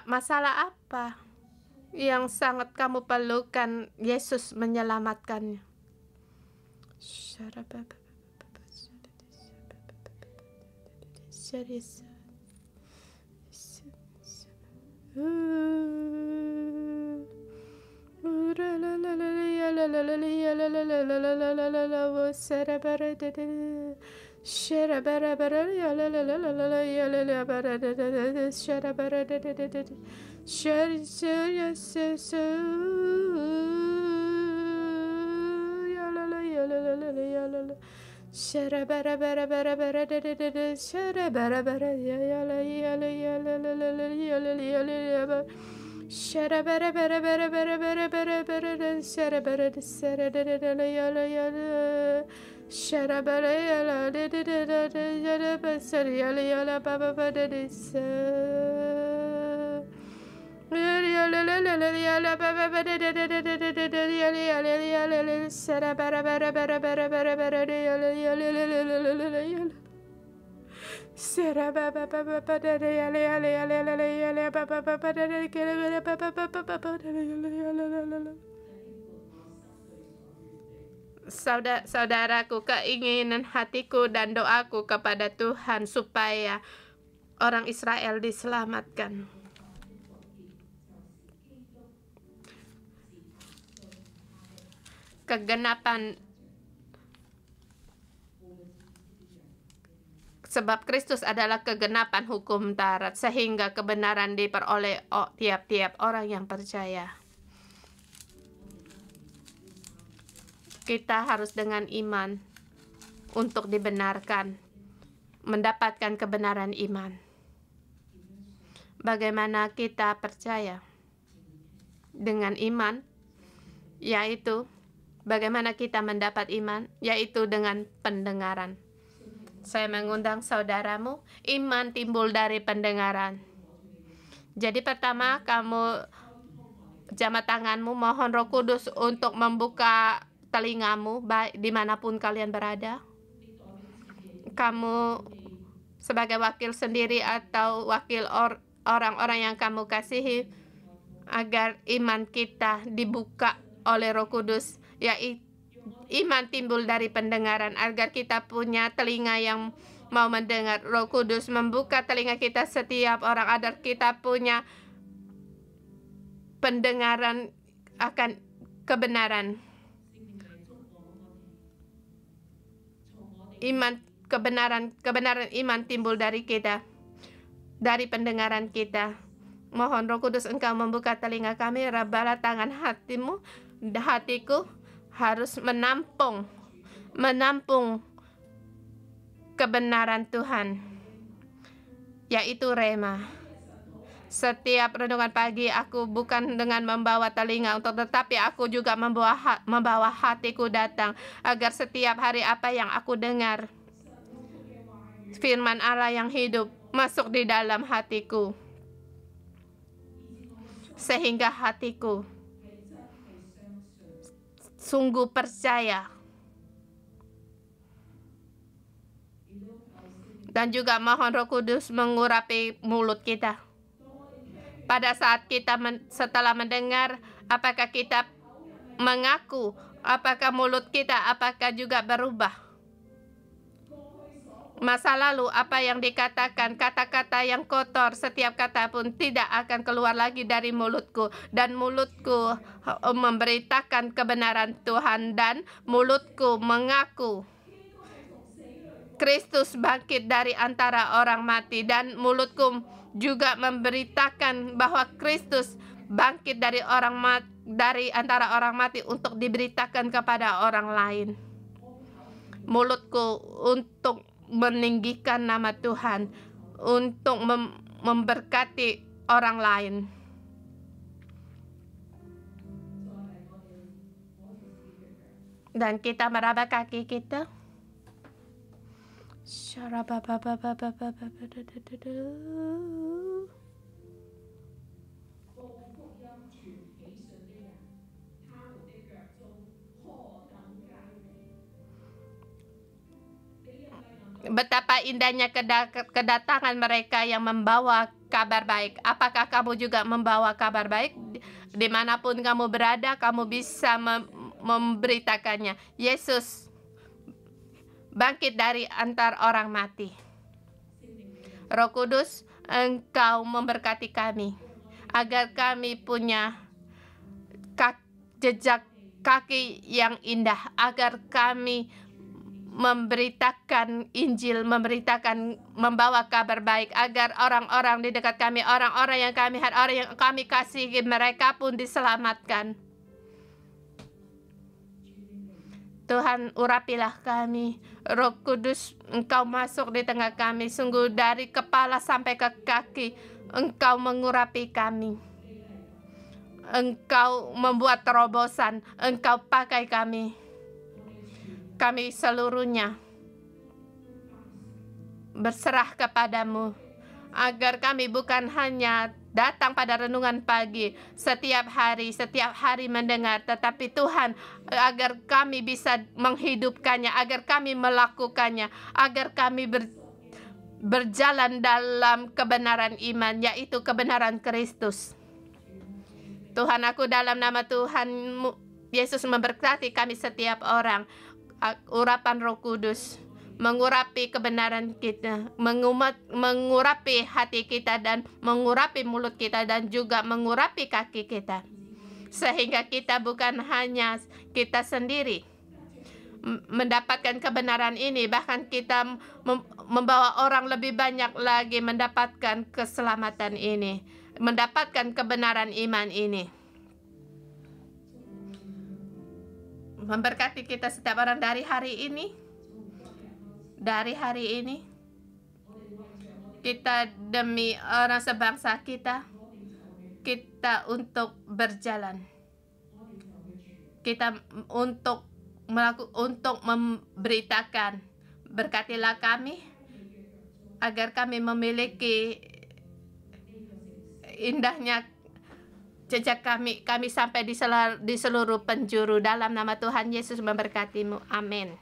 Masalah apa yang sangat kamu perlukan Yesus menyelamatkannya? Saudaraku, keinginan hatiku dan doaku kepada Tuhan supaya orang Israel diselamatkan. Kegenapan, sebab Kristus adalah kegenapan hukum Taurat, sehingga kebenaran diperoleh tiap-tiap orang yang percaya. Kita harus dengan iman untuk dibenarkan, mendapatkan kebenaran iman. Bagaimana kita percaya? Dengan iman, yaitu bagaimana kita mendapat iman, yaitu dengan pendengaran. Saya mengundang saudaramu, iman timbul dari pendengaran. Jadi pertama, kamu jamat tanganmu, mohon Roh Kudus untuk membuka telingamu, baik dimanapun kalian berada. Kamu sebagai wakil sendiri atau wakil orang-orang yang kamu kasihi, agar iman kita dibuka oleh Roh Kudus, yaitu iman timbul dari pendengaran, agar kita punya telinga yang mau mendengar. Roh Kudus membuka telinga kita setiap orang, agar kita punya pendengaran akan kebenaran. Kebenaran iman timbul dari kita, dari pendengaran kita. Mohon Roh Kudus Engkau membuka telinga kami, rabalah tangan hatimu, hatiku harus menampung kebenaran Tuhan, yaitu rema. Setiap renungan pagi aku bukan dengan membawa telinga tetapi aku juga membawa hatiku datang, agar setiap hari apa yang aku dengar, firman Allah yang hidup masuk di dalam hatiku, sehingga hatiku sungguh percaya. Dan juga mohon Roh Kudus mengurapi mulut kita. Pada saat kita setelah mendengar, apakah kita mengaku, apakah mulut kita, apakah juga berubah? masa lalu, apa yang dikatakan, kata-kata yang kotor, setiap kata pun tidak akan keluar lagi dari mulutku, dan mulutku memberitakan kebenaran Tuhan, dan mulutku mengaku Kristus bangkit dari antara orang mati, dan mulutku juga memberitakan bahwa Kristus bangkit dari antara orang mati untuk diberitakan kepada orang lain. Mulutku untuk meninggikan nama Tuhan, untuk memberkati orang lain. Dan kita meraba kaki kita. Betapa indahnya kedatangan mereka yang membawa kabar baik. Apakah kamu juga membawa kabar baik? Dimanapun kamu berada, kamu bisa memberitakannya. Yesus bangkit dari antar orang mati. Roh Kudus, Engkau memberkati kami, agar kami punya jejak kaki yang indah, agar kami memberitakan Injil, membawa kabar baik, agar orang-orang di dekat kami, orang-orang yang kami kasihi, mereka pun diselamatkan. Tuhan, urapilah kami. Roh Kudus, Engkau masuk di tengah kami, sungguh dari kepala sampai ke kaki, Engkau mengurapi kami. Engkau membuat terobosan, Engkau pakai kami seluruhnya berserah kepadamu, agar kami bukan hanya datang pada renungan pagi setiap hari mendengar, tetapi Tuhan, agar kami bisa menghidupkannya, agar kami melakukannya, agar kami berjalan dalam kebenaran iman, yaitu kebenaran Kristus. Tuhan, aku dalam nama Tuhan Yesus memberkati kami setiap orang. Urapan Roh Kudus mengurapi kebenaran kita, mengurapi hati kita, dan mengurapi mulut kita, dan juga mengurapi kaki kita, sehingga kita bukan hanya kita sendiri mendapatkan kebenaran ini, bahkan kita membawa orang lebih banyak lagi mendapatkan keselamatan ini, mendapatkan kebenaran iman ini. Memberkati kita setiap orang dari hari ini. Dari hari ini, kita demi orang sebangsa kita untuk berjalan. Kita untuk memberitakan. Berkatilah kami, agar kami memiliki indahnya jejak kami sampai di seluruh penjuru. Dalam nama Tuhan Yesus memberkatimu. Amin.